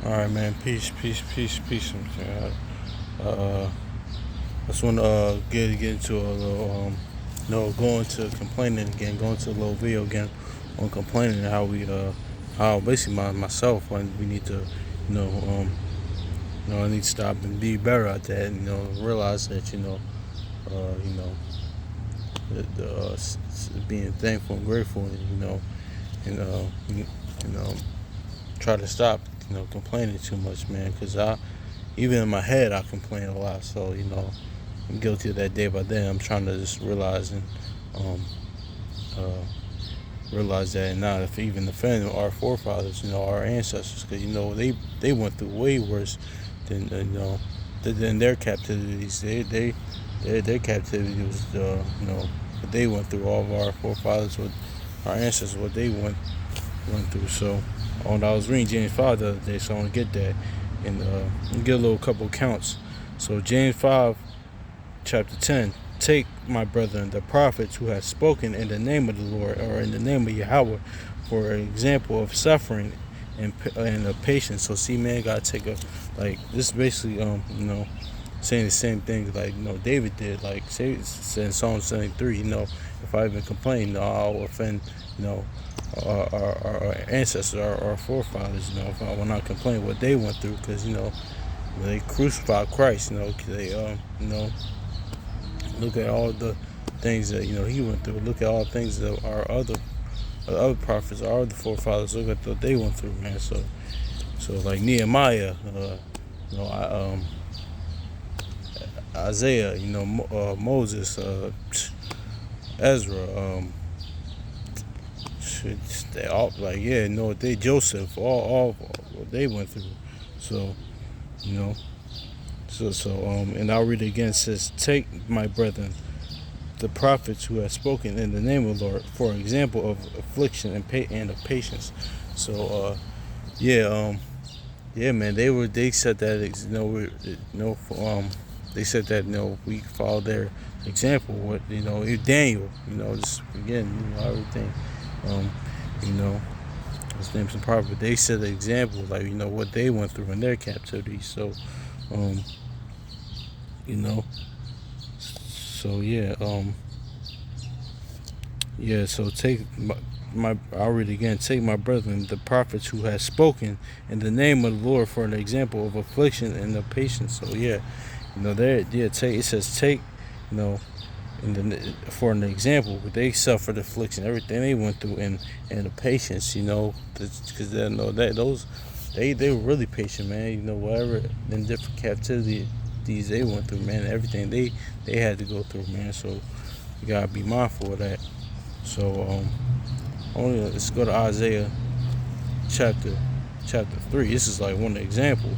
All right, man. Peace, peace, peace, peace. I just want to get into a little, going to complaining again, going to a little video again on complaining and how basically myself when we need to, you know, um, I need to stop and be better at that, and realize that, uh, you know, being thankful and grateful, and and try to stop, complaining too much, man. Because even in my head, I complain a lot. So I'm guilty of that day by day. I'm trying to just realize and um, uh, realize that, and not if even offend our forefathers, our ancestors, because they went through way worse than than their captivities. Their captivity was what they went through. All of our forefathers, what our ancestors, what they went through. So, I was reading James 5 the other day, so I want to get that and get a little couple counts. So James 5, chapter 10. Take, my brethren, the prophets who have spoken in the name of the Lord, or in the name of Yahweh, for an example of suffering and of patience. So see, man, gotta take this is basically saying the same thing like David did, like said in Psalm 73. If I even complain, I'll offend our ancestors, our forefathers. When I complain what they went through, because they crucified Christ. They look at all the things that he went through. Look at all the things that our other prophets, our other forefathers, look at what they went through, man. So like Nehemiah, Isaiah, Moses, Ezra, they all they Joseph, all what they went through. So and I'll read it again. It says, take, my brethren, the prophets who have spoken in the name of the Lord, for an example of affliction and of patience. So man, they said that they said that we follow their example. What Daniel, just again, everything, his name's some prophet. They set the example, like what they went through in their captivity. So so take I'll read again. Take, my brethren, the prophets who have spoken in the name of the Lord, for an example of affliction and of patience. So take, it says take, for an example, they suffered affliction, everything they went through, and the patience, because they know that they were really patient, man. Whatever in different captivity they went through, man, everything they had to go through, man. So you gotta be mindful of that. So let's go to Isaiah chapter 3. This is like one example.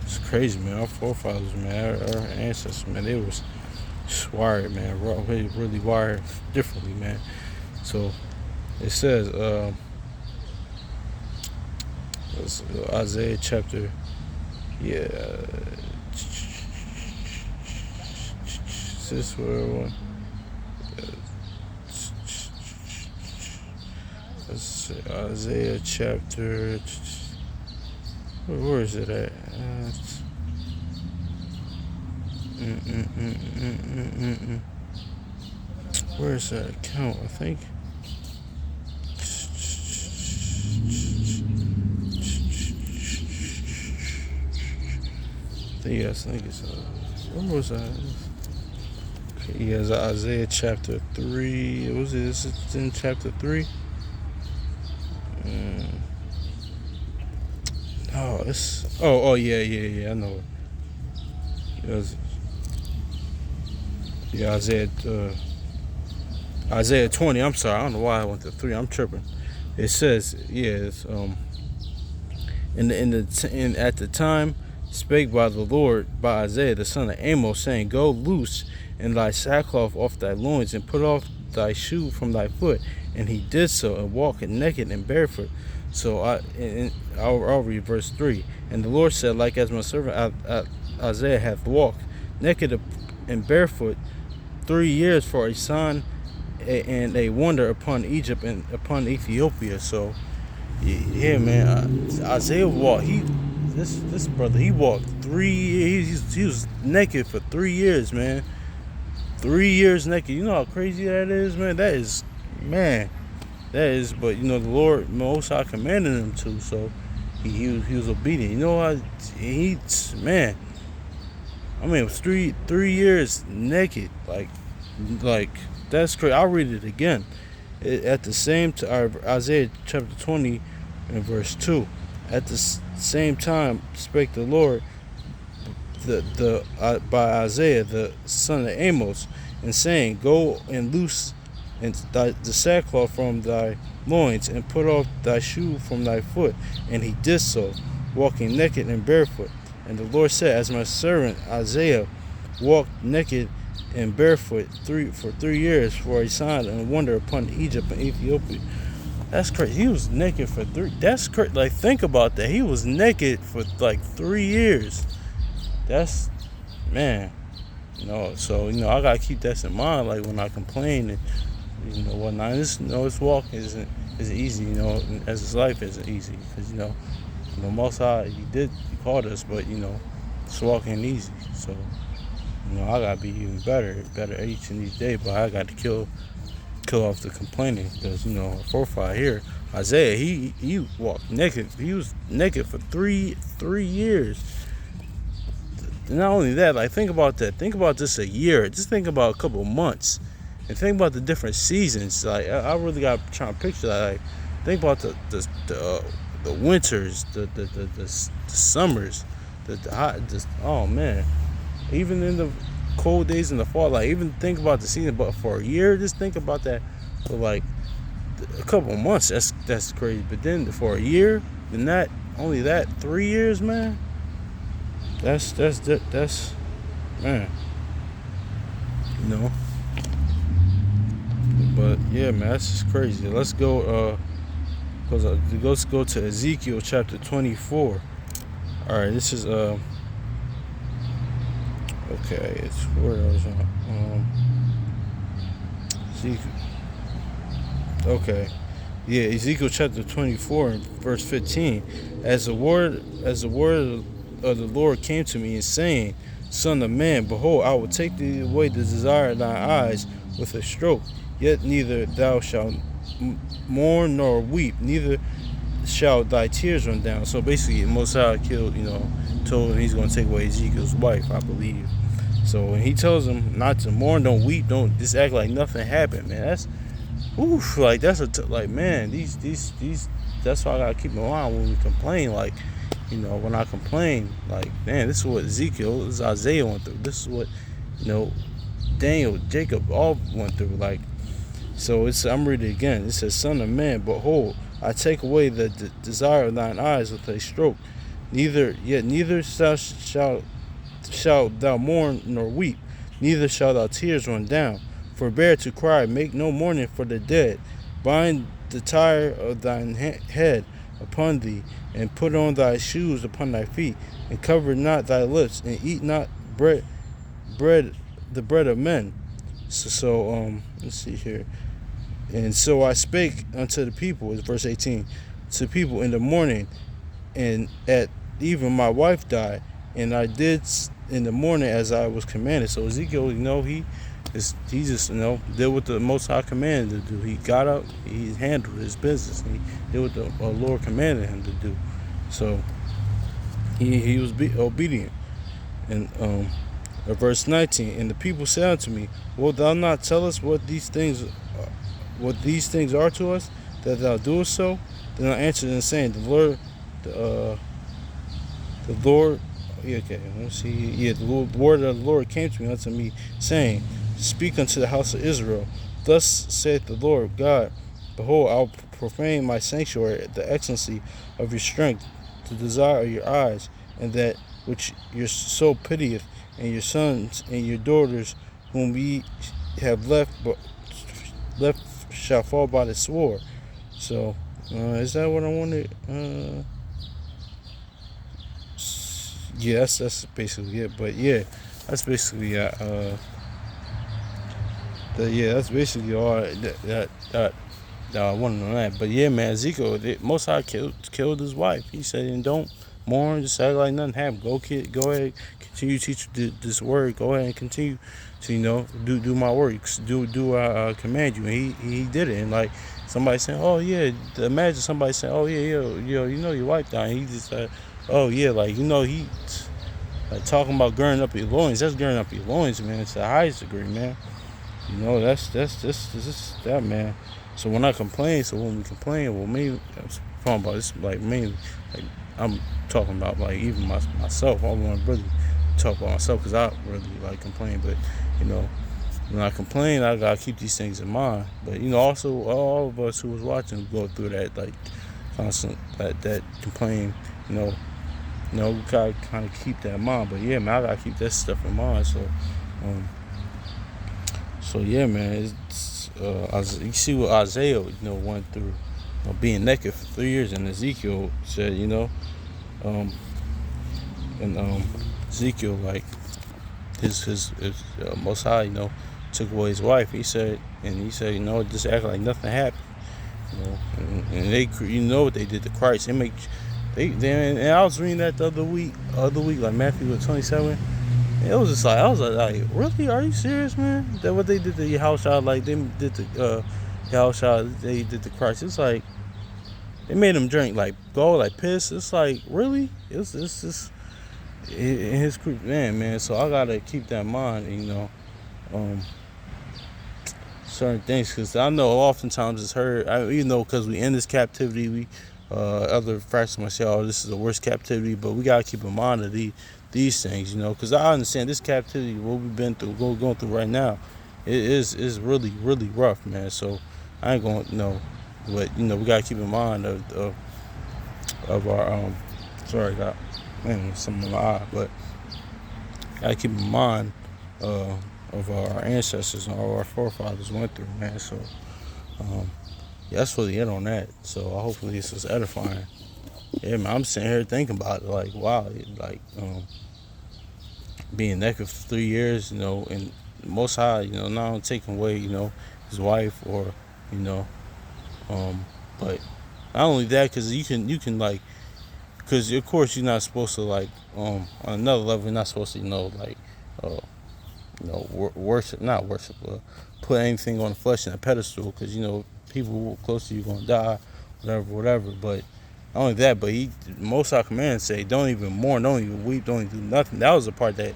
It's crazy, man. Our forefathers, man, our ancestors, man, they was wired, man, really wired differently, man. So it says Isaiah chapter, is this where I want? Isaiah chapter, where is it at? Where is that account? I think. I think it's where was that? He has Isaiah chapter 3. Was it? Is it in chapter 3? Oh, it's yeah. I know it. Isaiah 20. I'm sorry. I don't know why I went to 3. I'm tripping. It says, it's at the time spake by the Lord by Isaiah the son of Amos, saying, go loose and thy sackcloth off thy loins, and put off thy shoe from thy foot. And he did so, and walked naked and barefoot. So I'll read verse 3. And the Lord said, like as my servant Isaiah hath walked naked and barefoot 3 years for a sign and a wonder upon Egypt and upon Ethiopia. So Yeah, man. Isaiah walked. This brother, he walked 3 years. He was naked for 3 years, man. 3 years naked. You know how crazy that is, man. Man. That is. But the Lord Most High commanded him to, so he was obedient. You know what? Man. I mean, it was three years naked. Like that's crazy. I'll read it again. At the same time, Isaiah chapter 20 and verse 2. At the same time spake the Lord by Isaiah the son of Amos, and saying, Go and loose the sackcloth from thy loins, and put off thy shoe from thy foot. And he did so, walking naked and barefoot. And the Lord said, As my servant Isaiah walked naked and barefoot for 3 years, for a sign and a wonder upon Egypt and Ethiopia. That's crazy. He was naked for three. That's crazy. Like, think about that. He was naked for like 3 years. That's, man. So I gotta keep that in mind. Like when I complain and whatnot. This walk isn't easy. As his life isn't easy because Most High he called us, but this walk ain't easy. So I gotta be even better each and each day. But I got to kill off the complaining because our forefather here, Isaiah, he walked naked. He was naked for three years. Not only that, like think about that. Think about just a year. Just think about a couple of months, and think about the different seasons. Like I really got to try to picture that. Like think about the winters, the summers, the hot. Oh man, even in the cold days in the fall. Like even think about the season, but for a year, just think about that. For like a couple of months, that's crazy. But then for a year, and not only that, 3 years, man. That's man. But yeah, man, that's just crazy. Let's go. Let's go to Ezekiel chapter 24. All right, this is okay. It's where I was on. Ezekiel. Okay. Yeah, Ezekiel chapter 24 and verse 15. As the word of the Lord came to me, and saying, Son of man, behold, I will take thee away the desire of thine eyes with a stroke. Yet neither thou shalt mourn nor weep, neither shall thy tears run down. So basically, Mosiah told him he's going to take away Ezekiel's wife, I believe. So when he tells him not to mourn, don't weep, don't just act like nothing happened, man. That's oof, like that's man. These that's why I gotta keep in mind when we complain. Like, when I complain, like, man, this is what Ezekiel, this is Isaiah went through. This is what Daniel, Jacob all went through. Like, so I'm reading it again. It says, Son of man, behold, I take away the desire of thine eyes with a stroke. Neither shalt thou mourn nor weep, neither shall thy tears run down. Forbear to cry, make no mourning for the dead. Bind the tire of thine head upon thee, and put on thy shoes upon thy feet, and cover not thy lips, and eat not the bread of men. So let's see here. And so I spake unto the people, is verse 18, to the people in the morning, and at even my wife died, and I did in the morning as I was commanded. So Ezekiel, he just did what the Most High commanded to do. He got up, he handled his business, and he did what the Lord commanded him to do. So he was obedient. And verse 19, and the people said unto me, Wilt thou not tell us what these things are to us, that thou doest so? Then I answered and saying, the Lord, the word of the Lord came to me unto me, saying, Speak unto the house of Israel. Thus saith the Lord God, Behold, I will profane my sanctuary, the excellency of your strength, the desire of your eyes, and that which your soul pitieth, and your sons and your daughters, whom ye have left shall fall by the sword. So, is that what I wanted? Yeah, that's basically it. But yeah, that's basically that's basically all that I want to know that. But yeah, man, Ezekiel, Most High killed his wife. He said, and don't mourn, just act like nothing happened. Go ahead, continue to teach this word. Go ahead and continue to do my works, do what I command you. And he did it. And like somebody saying, oh yeah, imagine somebody saying, oh yeah, your wife died. And he just said, oh yeah, like he like talking about girding up your loins. That's girding up your loins, man. It's the highest degree, man. That's that, man. So when we complain, well, me, I'm talking about this, like, mainly, like, I'm talking about, like, even myself. I don't want to really talk about myself because I really, like, complain. But, when I complain, I got to keep these things in mind. But, also, all of us who was watching go through that, like, constant, that complain, we got to kind of keep that in mind. But, yeah, man, I got to keep that stuff in mind. So yeah, man, you see what Isaiah, went through, being naked for 3 years, and Ezekiel said, and Ezekiel, like his Most High, took away his wife. He said, just act like nothing happened, and they, what they did to Christ. And I was reading that the other week, like Matthew 27. It was just like, I was like, really? Are you serious, man? That what they did to Yahushua, like they did to Yahushua, they did to Christ. It's like they made him drink like gold, like piss. It's like, really? It's just in his group, man. So I gotta keep that in mind, certain things, because I know oftentimes it's heard, because we in this captivity, we other fractions might say, oh, this is the worst captivity, but we gotta keep in mind of these things, because I understand this captivity, what we've been through, going through right now, it is really, really rough, man. So I ain't going, but we gotta keep in mind of our sorry, got something in my eye, but gotta keep in mind of our ancestors and all our forefathers went through, man. So that's really it on that. So hopefully this is edifying. Yeah, man, I'm sitting here thinking about it, like, wow, like, being naked for 3 years, and Most High, not only taking away, his wife, or, but not only that, because you can, like, because of course you're not supposed to, like, on another level, you're not supposed to, like, not worship, put anything on the flesh in a pedestal, because, people close to you gonna die, whatever, but not only that, but Most High command say, don't even mourn, don't even weep, don't even do nothing. That was the part that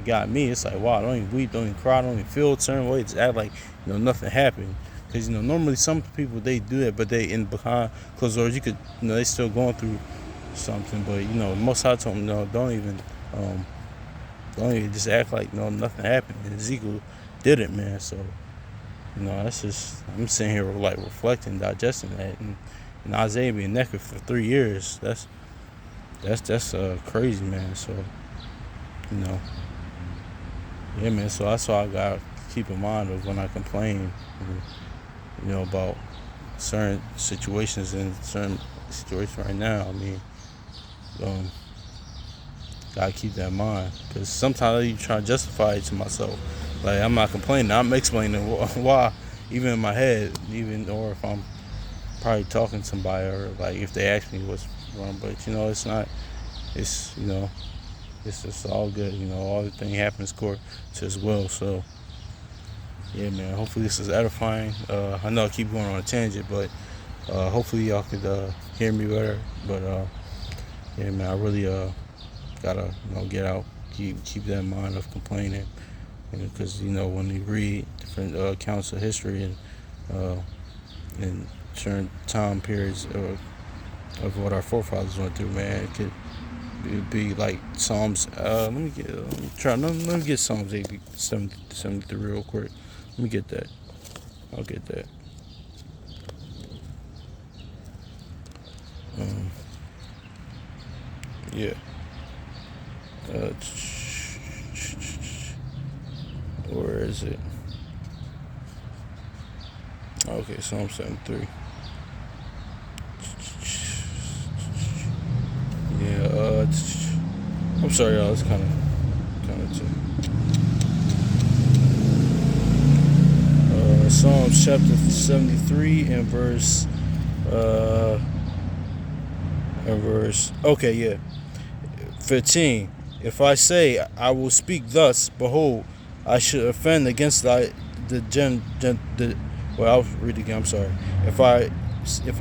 got me. It's like, wow, don't even weep, don't even cry, don't even feel a certain way, just act like, nothing happened. Because, normally some people, they do that, but they in behind closed doors, you could, they still going through something. But, Most High told them, don't even just act like, nothing happened. And Ezekiel did it, man. So, that's just, I'm sitting here, like, reflecting, digesting that. And Isaiah being naked for 3 years, that's crazy, man. So, yeah, man. So that's all I got to keep in mind of when I complain, about certain situations right now. I mean, gotta keep that in mind, because sometimes I try to justify it to myself. Like, I'm not complaining, I'm explaining why, even in my head, or if I'm probably talking to somebody, or like if they ask me what's wrong. But it's not. It's it's just all good. All the thing happens according to His will. So yeah, man. Hopefully this is edifying. I know I keep going on a tangent, but hopefully y'all could hear me better. But yeah, man. I really gotta get out. Keep that in mind of complaining, because when you read different accounts of history and certain time periods of what our forefathers went through, man, it'd be like Psalms. Let me get Psalms 73 real quick. Let me get that. I'll get that. Yeah. Where is it? Okay, Psalm 73. Yeah, I'm sorry, y'all. It's kind of Psalms chapter 73 okay, yeah, 15. If I say I will speak thus, behold, I should offend against well, I'll read it again. I'm sorry. If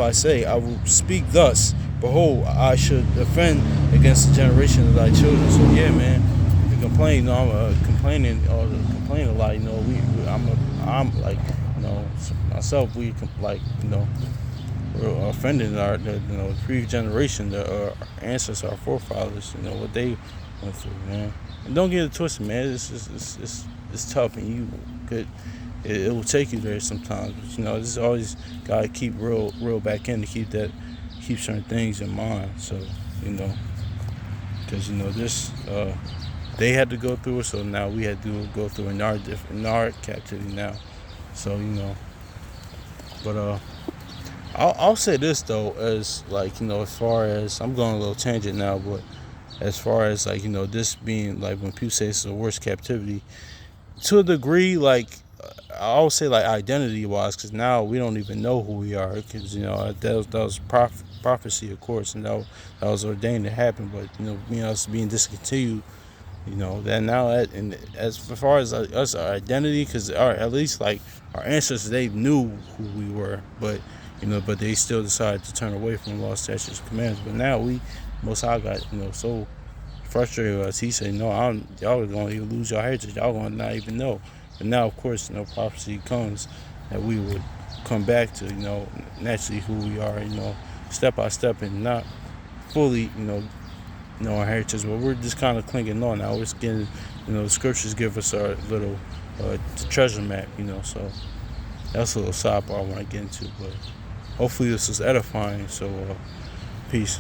I say I will speak thus, behold, I should offend against the generation of thy children. So yeah, man, the complain. I'm complaining complain a lot. I'm like, myself. We're offending our previous generation, our ancestors, our forefathers. What they went through, man. And don't get it twisted, man. It's tough, and you could. It will take you there sometimes, but this is always gotta keep real back in to keep certain things in mind. So because this they had to go through it, so now we had to go through in our captivity now. So but I'll say this though, as as far as I'm going a little tangent now, but as far as this being when people say it's the worst captivity, to a degree, I would say identity wise, because now we don't even know who we are, because that was prophecy, of course, and that was ordained to happen. But us being discontinued, that now and as far as us, our identity, because at least our ancestors, they knew who we were, but but they still decided to turn away from law, statutes, and commandments. But now Most High got so frustrated with us. He said, "No, y'all are going to lose your heritage. Y'all going to not even know." But now, of course, prophecy comes that we would come back to naturally who we are, step by step, and not fully know our heritage. But we're just kind of clinging on now. We're just getting the scriptures give us our little treasure map. So that's a little sidebar I want to get into. But hopefully this is edifying. So peace.